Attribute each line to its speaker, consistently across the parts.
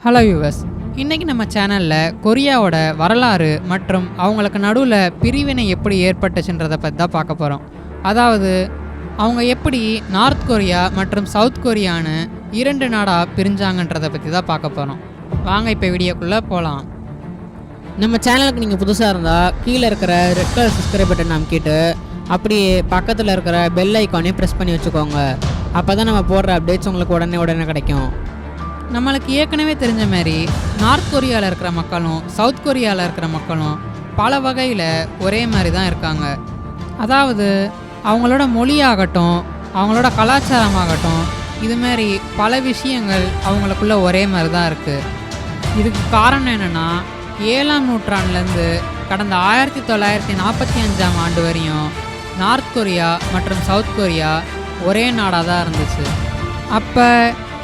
Speaker 1: Hello viewers, இன்றைக்கி நம்ம சேனலில் கொரியாவோட வரலாறு மற்றும் அவங்களுக்கு நடுவில் பிரிவினை எப்படி ஏற்பட்டுச்சுன்றதை பற்றி தான் பார்க்க போகிறோம். அதாவது அவங்க எப்படி நார்த் கொரியா மற்றும் சவுத் கொரியான்னு 2 நாடாக பிரிஞ்சாங்கன்றதை பற்றி தான் பார்க்க போகிறோம். வாங்க இப்போ வீடியோக்குள்ளே போகலாம்.
Speaker 2: நம்ம சேனலுக்கு நீங்கள் புதுசாக இருந்தால் கீழே இருக்கிற ரெட் கலர் சப்ஸ்கிரைப் பட்டன் அமைக்கிட்டு அப்படியே பக்கத்தில் இருக்கிற பெல் ஐக்கானே ப்ரெஸ் பண்ணி வச்சுக்கோங்க. அப்போ தான் நம்ம போடுற அப்டேட்ஸ் உங்களுக்கு உடனே கிடைக்கும்.
Speaker 1: நம்மளுக்கு ஏற்கனவே தெரிஞ்ச மாதிரி நார்த் கொரியாவில் இருக்கிற மக்களும் சவுத் கொரியாவில் இருக்கிற மக்களும் பல வகையில் ஒரே மாதிரி தான் இருக்காங்க. அதாவது அவங்களோட மொழியாகட்டும், அவங்களோட கலாச்சாரமாகட்டும், இதுமாரி பல விஷயங்கள் அவங்களுக்குள்ள ஒரே மாதிரி தான் இருக்குது. இதுக்கு காரணம் என்னென்னா, 7ஆம் நூற்றாண்டுலேருந்து கடந்த 1945ஆம் ஆண்டு வரையும் நார்த் கொரியா மற்றும் சவுத் கொரியா ஒரே நாடாக தான் இருந்துச்சு. அப்போ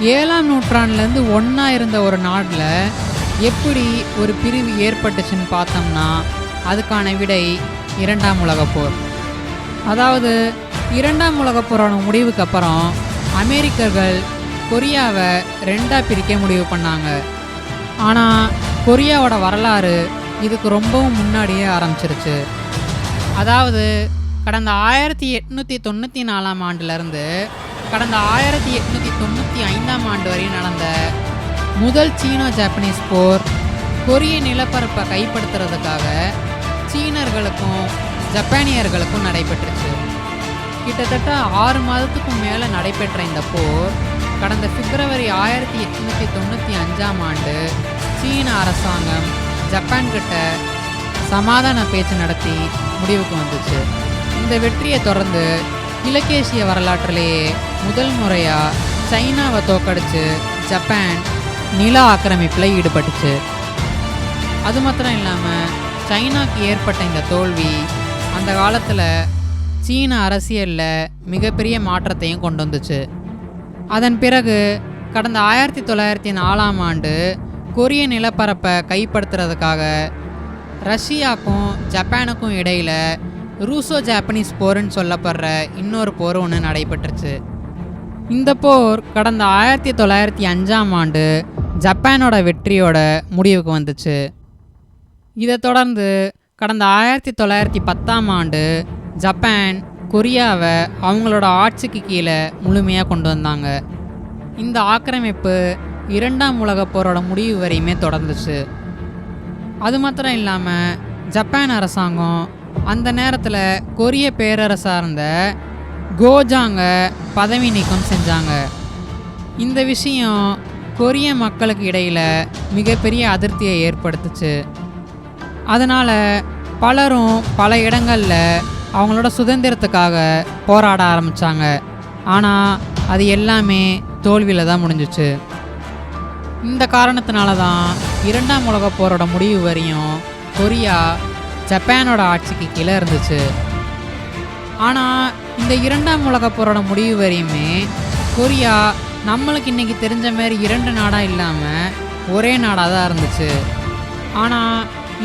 Speaker 1: 7ஆம் நூற்றாண்டுலேருந்து ஒன்றா இருந்த ஒரு நாட்டில் எப்படி ஒரு பிரிவு ஏற்பட்டுச்சுன்னு பார்த்தோம்னா, அதுக்கான விடை 2ஆம் உலகப்போர். அதாவது 2ஆம் உலகப்போரோட முடிவுக்கு அப்புறம் அமெரிக்கர்கள் கொரியாவை 2ஆக பிரிக்க முடிவு பண்ணாங்க. ஆனால் கொரியாவோட வரலாறு இதுக்கு ரொம்பவும் முன்னாடியே ஆரம்பிச்சிருச்சு. அதாவது கடந்த 1894ஆம் ஆண்டுலேருந்து கடந்த 1895ஆம் ஆண்டு வரை நடந்த முதல் சீனோ ஜாப்பனீஸ் போர் கொரிய நிலப்பரப்பை கைப்படுத்துறதுக்காக சீனர்களுக்கும் ஜப்பானியர்களுக்கும் நடைபெற்றுச்சு. கிட்டத்தட்ட 6 மாதத்துக்கும் மேலே நடைபெற்ற இந்த போர் கடந்த பிப்ரவரி 1895ஆம் ஆண்டு சீன அரசாங்கம் ஜப்பான் கிட்ட சமாதான பேச்சு நடத்தி முடிவுக்கு வந்துச்சு. இந்த வெற்றியை தொடர்ந்து கிழக்கேசிய வரலாற்றிலேயே முதல் முறையாக சைனாவை தோக்கடிச்சு ஜப்பான் நில ஆக்கிரமிப்பில் ஈடுபட்டுச்சு. அது மாத்திரம் இல்லாமல் சைனாக்கு ஏற்பட்ட இந்த தோல்வி அந்த காலத்தில் சீன அரசியலில் மிகப்பெரிய மாற்றத்தையும் கொண்டு வந்துச்சு. அதன் பிறகு கடந்த 1904ஆம் ஆண்டு கொரிய நிலப்பரப்பை கைப்படுத்துறதுக்காக ரஷ்யாவுக்கும் ஜப்பானுக்கும் இடையில் ரூசோ ஜாப்பனீஸ் போர்னு சொல்லப்படுற இன்னொரு போர் ஒன்று நடைபெற்றுச்சு. இந்த போர் கடந்த 1905ஆம் ஆண்டு ஜப்பானோட வெற்றியோட முடிவுக்கு வந்துச்சு. இதை தொடர்ந்து கடந்த 1910ஆம் ஆண்டு ஜப்பான் கொரியாவை அவங்களோட ஆட்சிக்கு கீழே முழுமையாக கொண்டு வந்தாங்க. இந்த ஆக்கிரமிப்பு 2ஆம் உலகப் போரோட முடிவு வரையுமே தொடர்ந்துச்சு. அது மாத்திரம் இல்லாமல் ஜப்பான் அரசாங்கம் அந்த நேரத்தில் கொரிய பேரரசாக இருந்த கோஜாங்க பதவி நீக்கம் செஞ்சாங்க. இந்த விஷயம் கொரிய மக்களுக்கு இடையில் மிகப்பெரிய அதிருப்தியை ஏற்படுத்துச்சு. அதனால் பலரும் பல இடங்களில் அவங்களோட சுதந்திரத்துக்காக போராட ஆரம்பித்தாங்க. ஆனால் அது எல்லாமே தோல்வியில் தான் முடிஞ்சிச்சு. இந்த காரணத்தினால தான் 2ஆம் உலகப் போரோட முடிவு வரையும் கொரியா ஜப்பானோட ஆட்சிக்கு கீழே இருந்துச்சு. ஆனால் இந்த 2ஆம் உலகப் போரோட முடிவு வரையுமே கொரியா நம்மளுக்கு இன்றைக்கி தெரிஞ்ச மாதிரி 2 நாடாக இல்லாமல் ஒரே நாடாக தான் இருந்துச்சு. ஆனால்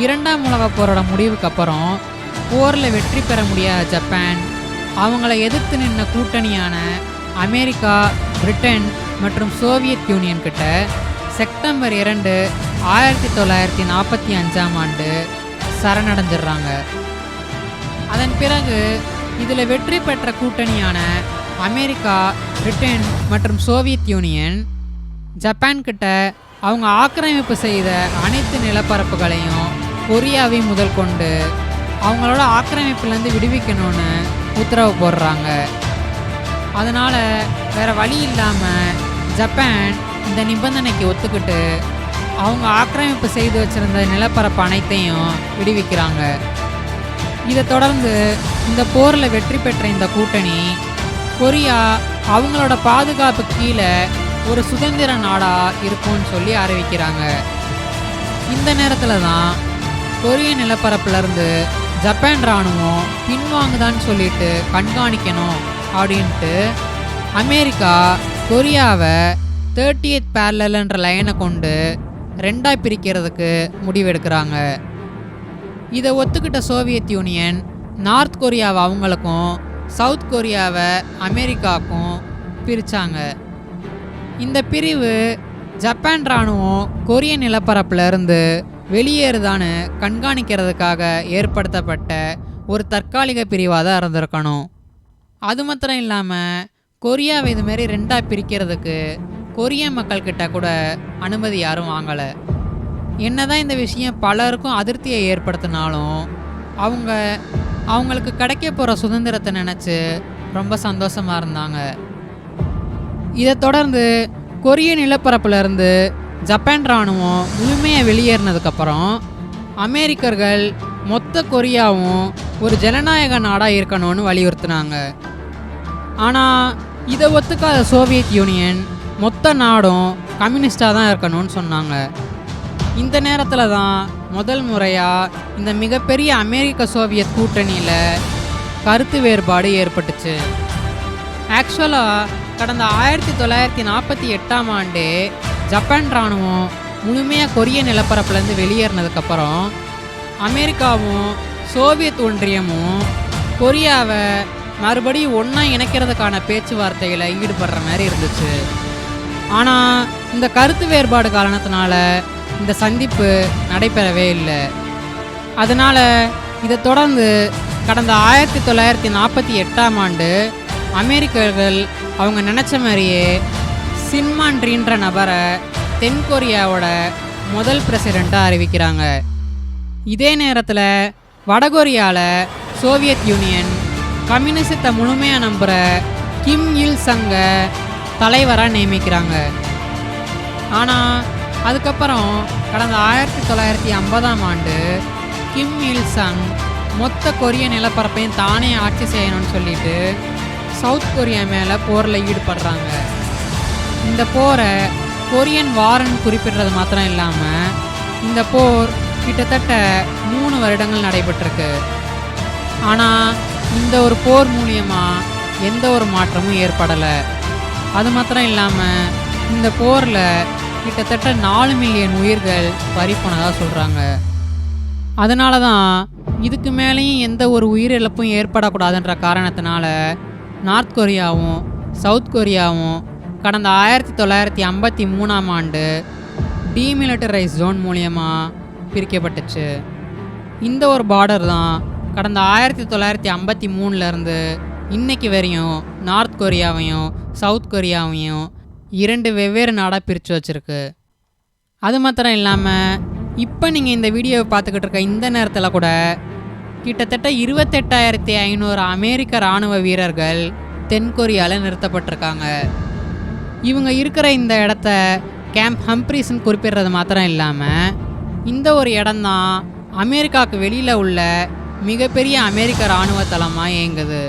Speaker 1: 2ஆம் உலகப் போரோட முடிவுக்கு அப்புறம் போரில் வெற்றி பெற முடியாத ஜப்பான் அவங்கள எதிர்த்து நின்ற கூட்டணியான அமெரிக்கா, பிரிட்டன் மற்றும் சோவியத் யூனியன் கிட்ட செப்டம்பர் 2, 1945ஆம் ஆண்டு சரணடைஞ்சிடுறாங்க. அதன் பிறகு இதில் வெற்றி பெற்ற கூட்டணியான அமெரிக்கா, பிரிட்டன் மற்றும் சோவியத் யூனியன் ஜப்பான் கிட்ட அவங்க ஆக்கிரமிப்பு செய்த அனைத்து நிலப்பரப்புகளையும் கொரியாவை முதல் கொண்டு அவங்களோட ஆக்கிரமிப்புலேருந்து விடுவிக்கணும்னு உத்தரவு போடுறாங்க. அதனால் வேறு வழி இல்லாமல் ஜப்பான் இந்த நிபந்தனைக்கு ஒத்துக்கிட்டு அவங்க ஆக்கிரமிப்பு செய்து வச்சுருந்த நிலப்பரப்பு அனைத்தையும் விடுவிக்கிறாங்க. இதை தொடர்ந்து இந்த போரில் வெற்றி பெற்ற இந்த கூட்டணி கொரியா அவங்களோட பாதுகாப்பு கீழே ஒரு சுதந்திர நாடாக இருக்கும்னு சொல்லி அறிவிக்கிறாங்க. இந்த நேரத்தில் தான் கொரிய நிலப்பரப்புலேருந்து ஜப்பான் இராணுவம் பின்வாங்குதான்னு சொல்லிட்டு கண்காணிக்கணும் அப்படின்ட்டு அமெரிக்கா கொரியாவை 30th parallelன்ற லைனை கொண்டு 2ஆக பிரிக்கிறதுக்கு முடிவெடுக்கிறாங்க. இதை ஒத்துக்கிட்ட சோவியத் யூனியன் நார்த் கொரியாவை அவங்களுக்கும் சவுத் கொரியாவை அமெரிக்காவுக்கும் பிரித்தாங்க. இந்த பிரிவு ஜப்பான் இராணுவம் கொரிய நிலப்பரப்புல இருந்து வெளியேறுதான்னு கண்காணிக்கிறதுக்காக ஏற்படுத்தப்பட்ட ஒரு தற்காலிக பிரிவாக தான் இருந்திருக்கணும். அது மாத்திரம் இல்லாமல் கொரியாவை இதுமாரி ரெண்டாக பிரிக்கிறதுக்கு கொரிய மக்கள்கிட்ட கூட அனுமதி யாரும் வாங்கலை. என்னதான் இந்த விஷயம் பலருக்கும் அதிருப்தியை ஏற்படுத்தினாலும் அவங்களுக்கு கிடைக்க போகிற சுதந்திரத்தை நினச்சி ரொம்ப சந்தோஷமாக இருந்தாங்க. இதை தொடர்ந்து கொரிய நிலப்பரப்புலேருந்து ஜப்பான் இராணுவம் முழுமையாக வெளியேறினதுக்கப்புறம் அமெரிக்கர்கள் மொத்த கொரியாவும் ஒரு ஜனநாயக நாடாக இருக்கணும்னு வலியுறுத்தினாங்க. ஆனால் இதை ஒத்துக்காத சோவியத் யூனியன் மொத்த நாடும் கம்யூனிஸ்டாக தான் இருக்கணும்னு சொன்னாங்க. இந்த நேரத்தில் தான் முதல் முறையாக இந்த மிகப்பெரிய அமெரிக்க சோவியத் கூட்டணியில் கருத்து வேறுபாடு ஏற்பட்டுச்சு. ஆக்சுவலாக கடந்த 1948ஆம் ஆண்டு ஜப்பான் இராணுவம் முழுமையாக கொரிய நிலப்பரப்புலேருந்து வெளியேறினதுக்கப்புறம் அமெரிக்காவும் சோவியத் ஒன்றியமும் கொரியாவை மறுபடியும் ஒன்றா இணைக்கிறதுக்கான பேச்சுவார்த்தைகளை ஈடுபடுற மாதிரி இருந்துச்சு. ஆனால் இந்த கருத்து வேறுபாடு காரணத்தினால இந்த சந்திப்பு நடைபெறவே இல்லை. அதனால் இதை தொடர்ந்து கடந்த 1948ஆம் ஆண்டு அமெரிக்கர்கள் அவங்க நினச்ச மாதிரியே சின்மான்றின்ற நபரை தென்கொரியாவோட முதல் பிரசிடெண்ட்டாக அறிவிக்கிறாங்க. இதே நேரத்தில் வடகொரியாவில் சோவியத் யூனியன் கம்யூனிசத்தை முழுமையாக நம்புகிற கிம் இல் சங்கை தலைவராக நியமிக்கிறாங்க. ஆனால் அதுக்கப்புறம் கடந்த 1950ஆம் ஆண்டு கிம் இல் சங் மொத்த கொரிய நிலப்பரப்பையும் தானே ஆட்சி செய்யணும்னு சொல்லிட்டு சவுத் கொரியா மேலே போரில் ஈடுபடுறாங்க. இந்த போரை கொரியன் வார்னு குறிப்பிடுறது மாத்திரம் இல்லாமல் இந்த போர் கிட்டத்தட்ட 3 வருடங்கள் நடைபெற்றிருக்கு. ஆனால் இந்த ஒரு போர் மூலியமாக எந்த ஒரு மாற்றமும் ஏற்படலை. அது மாத்திரம் இல்லாமல் இந்த போரில் கிட்டத்தட்ட 4 மில்லியன் உயிர்கள் பறிப்போனதாக சொல்கிறாங்க. அதனால தான் இதுக்கு மேலேயும் எந்த ஒரு உயிரிழப்பும் ஏற்படக்கூடாதுன்ற காரணத்தினால நார்த் கொரியாவும் சவுத் கொரியாவும் கடந்த 1953ஆம் ஆண்டு டீமிலிட்டரைஸ் ஜோன் மூலியமாக பிரிக்கப்பட்டுச்சு. இந்த ஒரு பார்டர் தான் கடந்த 1953லேருந்து இன்னைக்கு வரையும் நார்த் கொரியாவையும் சவுத் கொரியாவையும் 2 வெவ்வேறு நாடாக பிரித்து வச்சுருக்கு. அது மாத்திரம் இல்லாமல் இப்போ நீங்கள் இந்த வீடியோவை பார்த்துக்கிட்டு இருக்க இந்த நேரத்தில் கூட கிட்டத்தட்ட 28,500 அமெரிக்க இராணுவ வீரர்கள் தென்கொரியாவில் நிறுத்தப்பட்டிருக்காங்க. இவங்க இருக்கிற இந்த இடத்த கேம்ப் ஹம்ப்ரீஸ்ன்னு குறிப்பிடுறது மாத்திரம் இல்லாமல் இந்த ஒரு இடம்தான் அமெரிக்காவுக்கு வெளியில் உள்ள மிகப்பெரிய அமெரிக்க இராணுவ தளமாக இயங்குது.